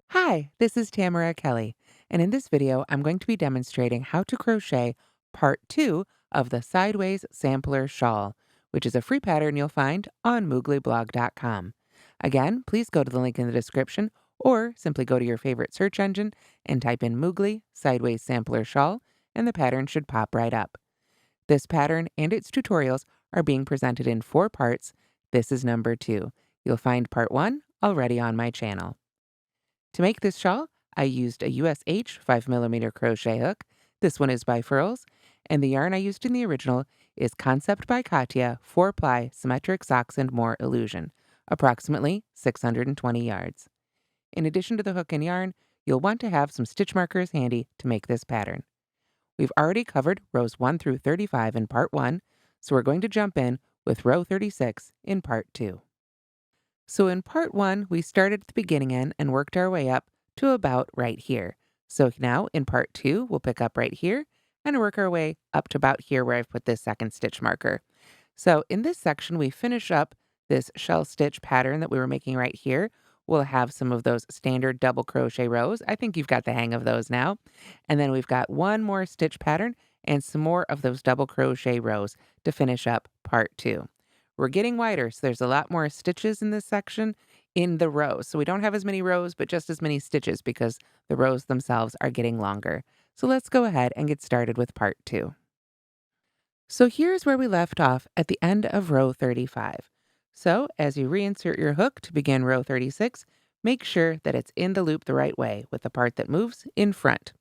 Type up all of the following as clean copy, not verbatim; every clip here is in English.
Hi, this is Tamara Kelly, and in this video, I'm going to be demonstrating how to crochet part 2 of the Sideways Sampler Shawl, which is a free pattern you'll find on mooglyblog.com. Again, please go to the link in the description or simply go to your favorite search engine and type in Moogly Sideways Sampler Shawl, and the pattern should pop right up. This pattern and its tutorials are being presented in 4 parts. This is number 2. You'll find part 1 already on my channel. To make this shawl, I used a USH 5mm crochet hook. This one is by Furls, and the yarn I used in the original is Concept by Katia 4-ply Symmetric Socks and More Illusion, approximately 620 yards. In addition to the hook and yarn, you'll want to have some stitch markers handy to make this pattern. We've already covered rows 1 through 35 in part 1, so we're going to jump in with row 36 in part 2. So in part 1, we started at the beginning end and worked our way up to about right here. So now in part 2, we'll pick up right here and work our way up to about here where I've put this second stitch marker. So in this section, we finish up this shell stitch pattern that we were making right here. We'll have some of those standard double crochet rows. I think you've got the hang of those now. And then we've got one more stitch pattern and some more of those double crochet rows to finish up part 2. We're getting wider, so there's a lot more stitches in this section in the rows. So we don't have as many rows, but just as many stitches because the rows themselves are getting longer. So let's go ahead and get started with part 2. So here's where we left off at the end of row 35. So as you reinsert your hook to begin row 36, make sure that it's in the loop the right way with the part that moves in front.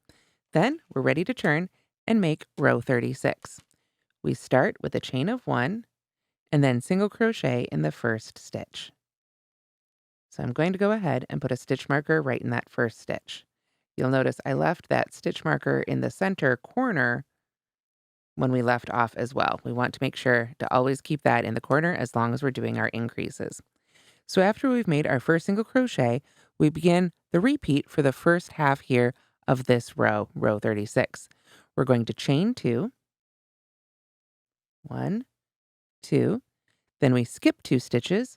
Then we're ready to turn and make row 36. We start with a chain of 1, and then single crochet in the first stitch. So I'm going to go ahead and put a stitch marker right in that first stitch. You'll notice I left that stitch marker in the center corner when we left off as well. We want to make sure to always keep that in the corner as long as we're doing our increases. So after we've made our first single crochet, we begin the repeat for the first half here of this row, row 36. We're going to chain 2, 1, 2, then we skip 2 stitches,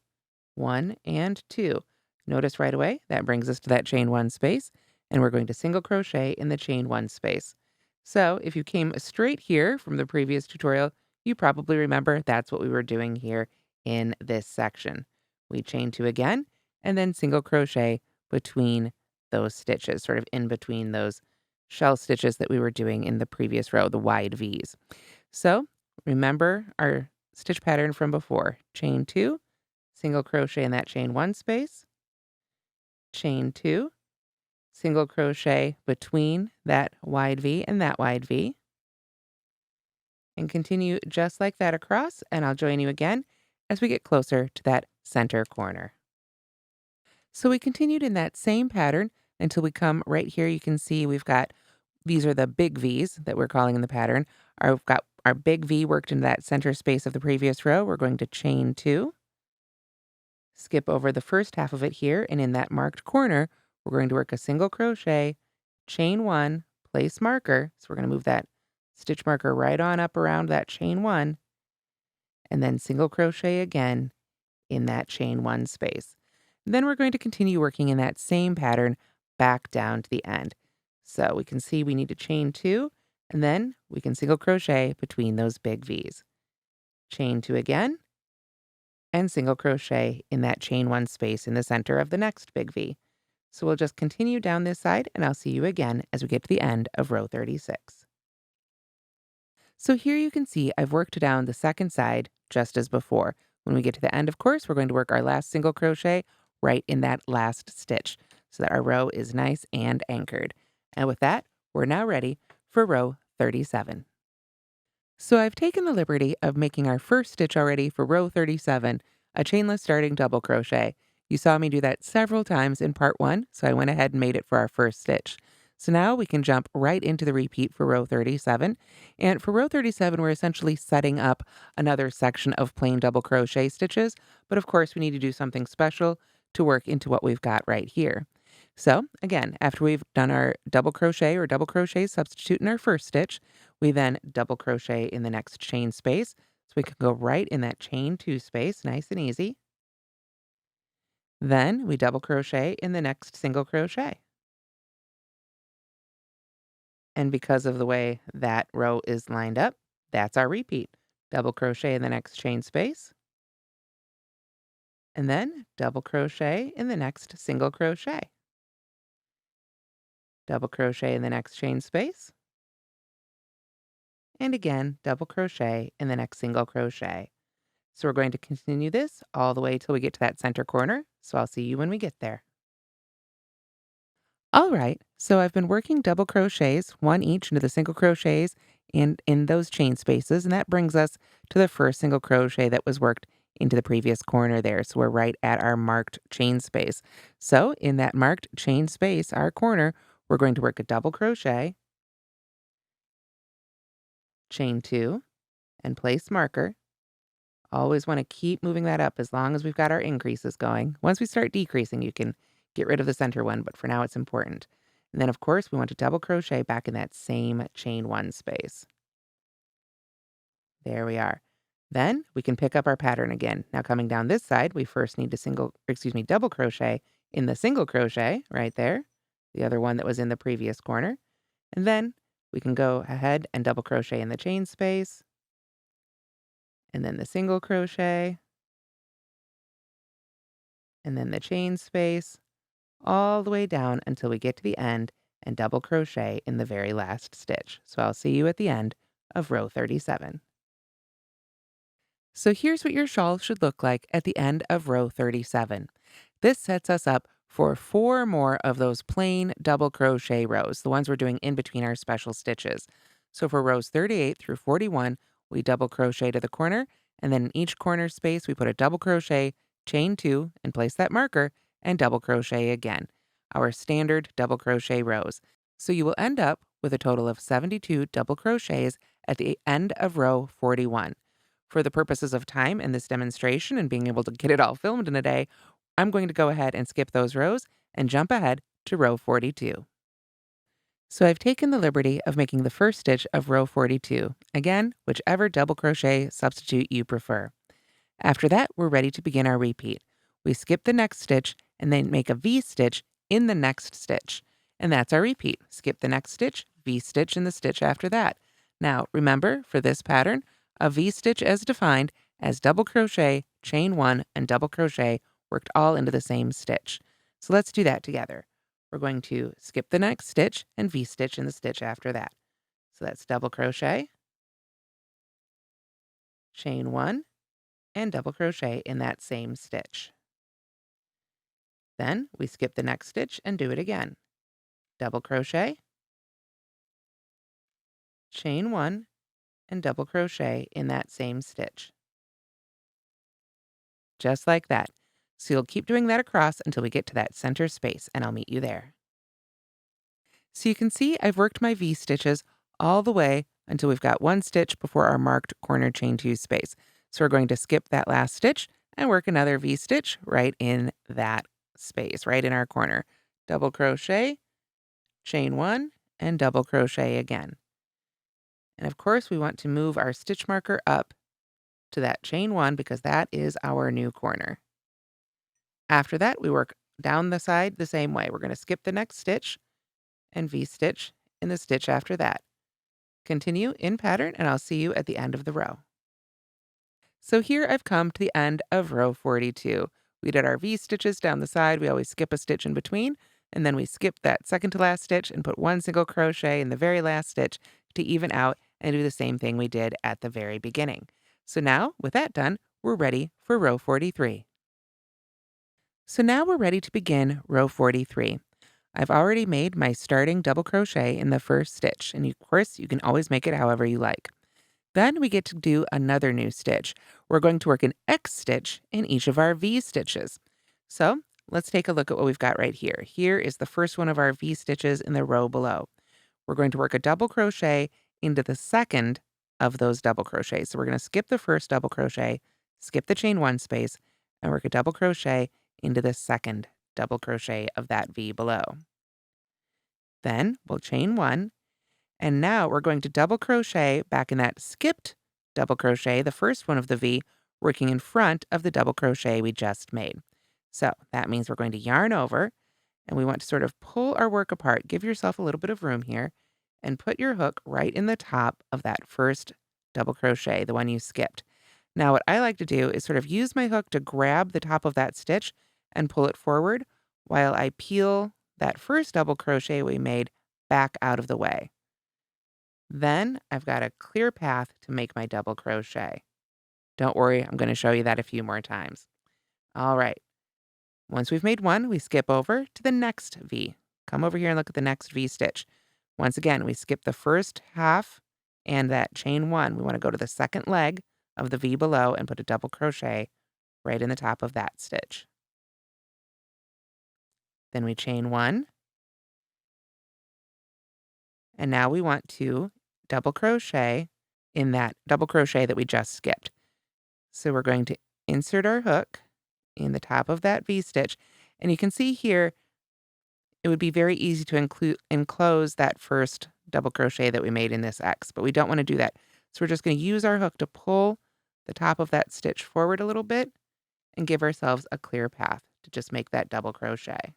1 and 2. Notice right away that brings us to that chain 1 space, and we're going to single crochet in the chain 1 space. So if you came straight here from the previous tutorial, you probably remember that's what we were doing here in this section. We chain 2 again, and then single crochet between those stitches, sort of in between those shell stitches that we were doing in the previous row, the wide V's. So remember our stitch pattern from before. Chain 2, single crochet in that chain 1 space, chain 2, single crochet between that wide V and that wide V, and continue just like that across, and I'll join you again as we get closer to that center corner. So we continued in that same pattern until we come right here. You can see we've got, these are the big V's that we're calling in the pattern. We've got our big V worked into that center space of the previous row. We're going to chain 2, skip over the first half of it here, and in that marked corner, we're going to work a single crochet, chain 1, place marker. So we're going to move that stitch marker right on up around that chain 1, and then single crochet again in that chain 1 space. And then we're going to continue working in that same pattern back down to the end. So we can see we need to chain 2, and then we can single crochet between those big V's. Chain 2 again, and single crochet in that chain 1 space in the center of the next big V. So we'll just continue down this side, and I'll see you again as we get to the end of row 36. So here you can see I've worked down the second side just as before. When we get to the end, of course, we're going to work our last single crochet right in that last stitch so that our row is nice and anchored. And with that, we're now ready for row 37. So I've taken the liberty of making our first stitch already for row 37, a chainless starting double crochet. You saw me do that several times in part 1, so I went ahead and made it for our first stitch. So now we can jump right into the repeat for row 37. And for row 37, we're essentially setting up another section of plain double crochet stitches, but of course we need to do something special to work into what we've got right here. So again, after we've done our double crochet or double crochet substitute in our first stitch, we then double crochet in the next chain space. So we can go right in that chain 2 space, nice and easy. Then we double crochet in the next single crochet. And because of the way that row is lined up, that's our repeat. Double crochet in the next chain space, and then double crochet in the next single crochet. Double crochet in the next chain space, and again, double crochet in the next single crochet. So we're going to continue this all the way till we get to that center corner. So I'll see you when we get there. All right, so I've been working double crochets, one each into the single crochets and in those chain spaces, and that brings us to the first single crochet that was worked into the previous corner there. So we're right at our marked chain space. So in that marked chain space, our corner, we're going to work a double crochet, chain 2, and place marker. Always want to keep moving that up as long as we've got our increases going. Once we start decreasing, you can get rid of the center one, but for now it's important. And then, of course, we want to double crochet back in that same chain 1 space. There we are. Then we can pick up our pattern again. Now coming down this side, we first need to double crochet in the single crochet right there, the other one that was in the previous corner. And then we can go ahead and double crochet in the chain space, and then the single crochet, and then the chain space, all the way down until we get to the end and double crochet in the very last stitch. So I'll see you at the end of row 37. So here's what your shawl should look like at the end of row 37. This sets us up for 4 more of those plain double crochet rows, the ones we're doing in between our special stitches. So for rows 38 through 41, we double crochet to the corner, and then in each corner space, we put a double crochet, chain 2, and place that marker, and double crochet again. Our standard double crochet rows. So you will end up with a total of 72 double crochets at the end of row 41. For the purposes of time in this demonstration and being able to get it all filmed in a day, I'm going to go ahead and skip those rows and jump ahead to row 42. So I've taken the liberty of making the first stitch of row 42, again, whichever double crochet substitute you prefer. After that, we're ready to begin our repeat. We skip the next stitch and then make a V-stitch in the next stitch. And that's our repeat. Skip the next stitch, V-stitch in the stitch after that. Now, remember, for this pattern, a V-stitch as defined as double crochet, chain 1, and double crochet worked all into the same stitch. So let's do that together. We're going to skip the next stitch and V-stitch in the stitch after that. So that's double crochet, chain 1, and double crochet in that same stitch. Then we skip the next stitch and do it again. Double crochet, chain 1, and double crochet in that same stitch. Just like that. So you'll keep doing that across until we get to that center space, and I'll meet you there. So you can see I've worked my V-stitches all the way until we've got one stitch before our marked corner chain 2 space. So we're going to skip that last stitch and work another V-stitch right in that space, right in our corner. Double crochet, chain 1, and double crochet again. And of course, we want to move our stitch marker up to that chain 1 because that is our new corner. After that, we work down the side the same way. We're going to skip the next stitch and V-stitch in the stitch after that. Continue in pattern, and I'll see you at the end of the row. So here I've come to the end of row 42. We did our V-stitches down the side. We always skip a stitch in between, and then we skip that second to last stitch and put one single crochet in the very last stitch to even out and do the same thing we did at the very beginning. So now, with that done, we're ready for row 43. So now we're ready to begin row 43. I've already made my starting double crochet in the first stitch, and of course, you can always make it however you like. Then we get to do another new stitch. We're going to work an X stitch in each of our V stitches. So let's take a look at what we've got right here. Here is the first one of our V stitches in the row below. We're going to work a double crochet into the second of those double crochets. So we're going to skip the first double crochet, skip the chain 1 space, and work a double crochet into the second double crochet of that V below. Then we'll chain 1, and now we're going to double crochet back in that skipped double crochet, the first one of the V, working in front of the double crochet we just made. So that means we're going to yarn over, and we want to sort of pull our work apart. Give yourself a little bit of room here and put your hook right in the top of that first double crochet, the one you skipped. Now, what I like to do is sort of use my hook to grab the top of that stitch and pull it forward while I peel that first double crochet we made back out of the way. Then I've got a clear path to make my double crochet. Don't worry, I'm going to show you that a few more times. All right. Once we've made one, we skip over to the next V. Come over here and look at the next V stitch. Once again, we skip the first half and that chain one. We want to go to the second leg of the V below and put a double crochet right in the top of that stitch. Then we chain one. And now we want to double crochet in that double crochet that we just skipped. So we're going to insert our hook in the top of that V stitch. And you can see here, it would be very easy to enclose that first double crochet that we made in this X, but we don't want to do that. So we're just going to use our hook to pull the top of that stitch forward a little bit and give ourselves a clear path to just make that double crochet.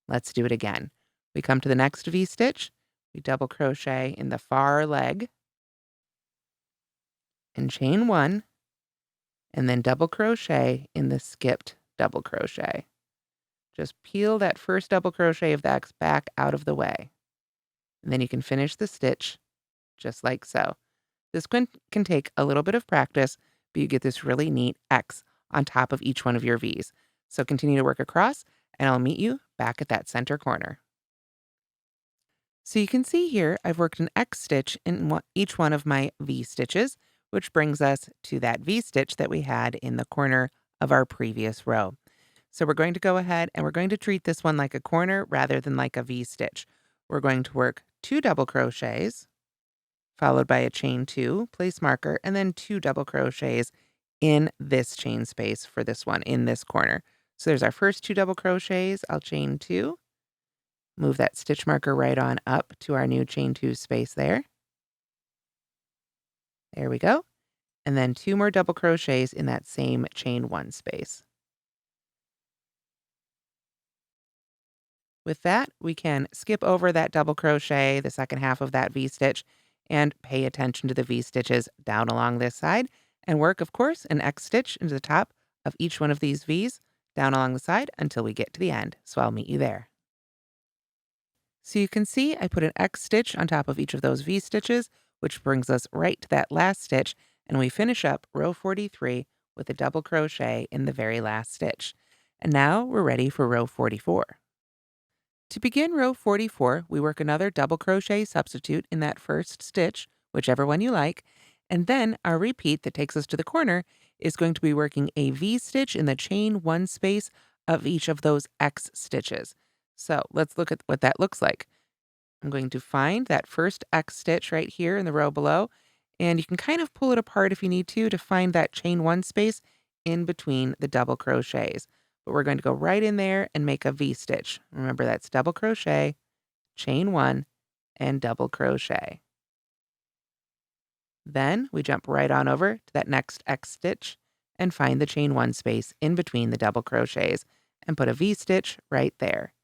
Let's do it again. We come to the next V stitch, we double crochet in the far leg and chain one, and then double crochet in the skipped double crochet. Just peel that first double crochet of the X back out of the way. And then you can finish the stitch just like so. This can take a little bit of practice, but you get this really neat X on top of each one of your V's. So continue to work across, and I'll meet you back at that center corner. So you can see here, I've worked an X stitch in each one of my V stitches, which brings us to that V stitch that we had in the corner of our previous row. So we're going to go ahead and we're going to treat this one like a corner rather than like a V stitch. We're going to work 2 double crochets, followed by a chain 2, place marker, and then 2 double crochets in this chain space for this one, in this corner. So there's our first 2 double crochets. I'll chain 2, move that stitch marker right on up to our new chain 2 space there. There we go. And then 2 more double crochets in that same chain 1 space. With that, we can skip over that double crochet, the second half of that V-stitch, and pay attention to the V-stitches down along this side, and work, of course, an X stitch into the top of each one of these V's down along the side until we get to the end. So I'll meet you there. So you can see I put an X stitch on top of each of those V-stitches, which brings us right to that last stitch, and we finish up row 43 with a double crochet in the very last stitch. And now we're ready for row 44. To begin row 44, we work another double crochet substitute in that first stitch, whichever one you like, and then our repeat that takes us to the corner is going to be working a V-stitch in the chain 1 space of each of those X stitches. So let's look at what that looks like. I'm going to find that first X stitch right here in the row below, and you can kind of pull it apart if you need to find that chain 1 space in between the double crochets. But we're going to go right in there and make a V-stitch. Remember, that's double crochet, chain 1, and double crochet. Then we jump right on over to that next X stitch and find the chain 1 space in between the double crochets and put a V-stitch right there.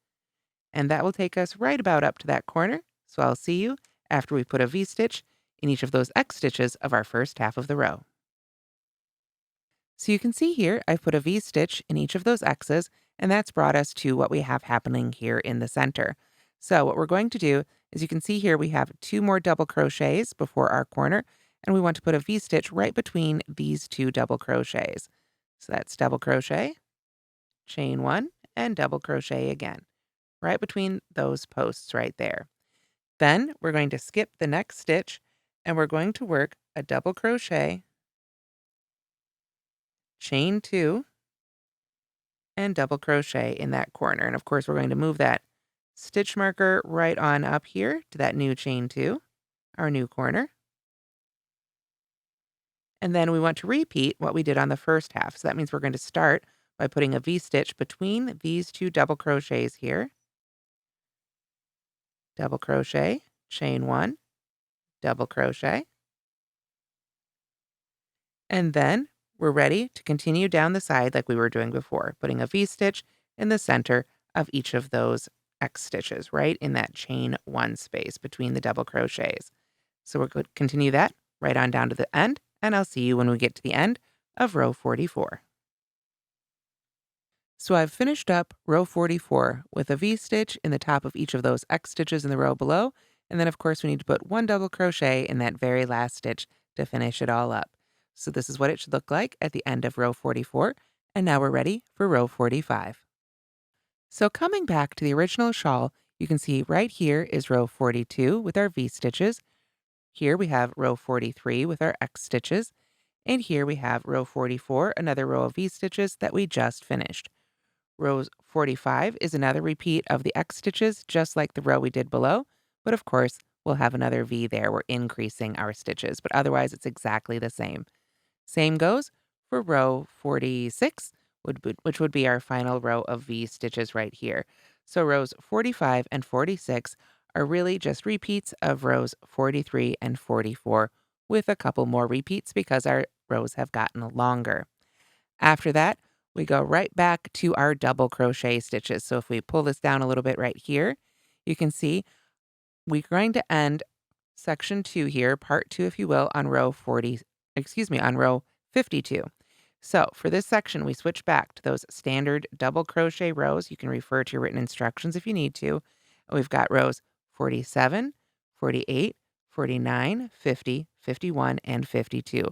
And that will take us right about up to that corner. So I'll see you after we put a V-stitch in each of those X stitches of our first half of the row. So you can see here, I've put a V-stitch in each of those X's, and that's brought us to what we have happening here in the center. So what we're going to do is you can see here we have 2 more double crochets before our corner, and we want to put a V-stitch right between these 2 double crochets. So that's double crochet, chain 1, and double crochet again, right between those posts right there. Then we're going to skip the next stitch, and we're going to work a double crochet, chain 2, and double crochet in that corner. And of course, we're going to move that stitch marker right on up here to that new chain 2, our new corner. And then we want to repeat what we did on the first half. So that means we're going to start by putting a V-stitch between these 2 double crochets here. Double crochet, chain 1, double crochet. And then We're ready to continue down the side like we were doing before, putting a V-stitch in the center of each of those X stitches, right in that chain 1 space between the double crochets. So we're going to continue that right on down to the end, and I'll see you when we get to the end of row 44. So I've finished up row 44 with a V-stitch in the top of each of those X stitches in the row below, and then of course we need to put 1 double crochet in that very last stitch to finish it all up. So this is what it should look like at the end of row 44, and now we're ready for row 45. So coming back to the original shawl, you can see right here is row 42 with our V-stitches. Here we have row 43 with our X stitches, and here we have row 44, another row of V-stitches that we just finished. Row 45 is another repeat of the X stitches, just like the row we did below, but of course, we'll have another V there. We're increasing our stitches, but otherwise it's exactly the same. Same goes for row 46, which would be our final row of V stitches right here. So rows 45 and 46 are really just repeats of rows 43 and 44 with a couple more repeats because our rows have gotten longer. After that, we go right back to our double crochet stitches. So if we pull this down a little bit right here, you can see we're going to end section 2 here, part 2 if you will, on row 52. So for this section, we switch back to those standard double crochet rows. You can refer to your written instructions if you need to. We've got rows 47, 48, 49, 50, 51, and 52.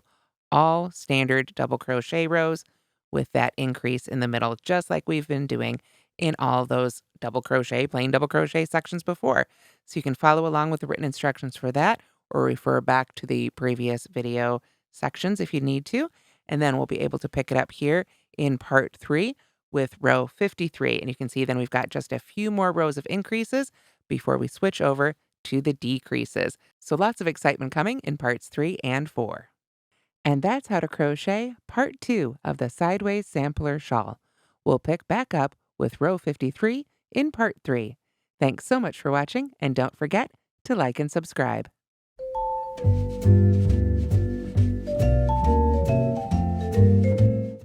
All standard double crochet rows with that increase in the middle, just like we've been doing in all those plain double crochet sections before. So you can follow along with the written instructions for that or refer back to the previous video sections if you need to. And then we'll be able to pick it up here in part 3 with row 53. And you can see then we've got just a few more rows of increases before we switch over to the decreases. So lots of excitement coming in parts 3 and 4. And that's how to crochet part 2 of the Sideways Sampler Shawl. We'll pick back up with row 53 in part 3. Thanks so much for watching, and don't forget to like and subscribe.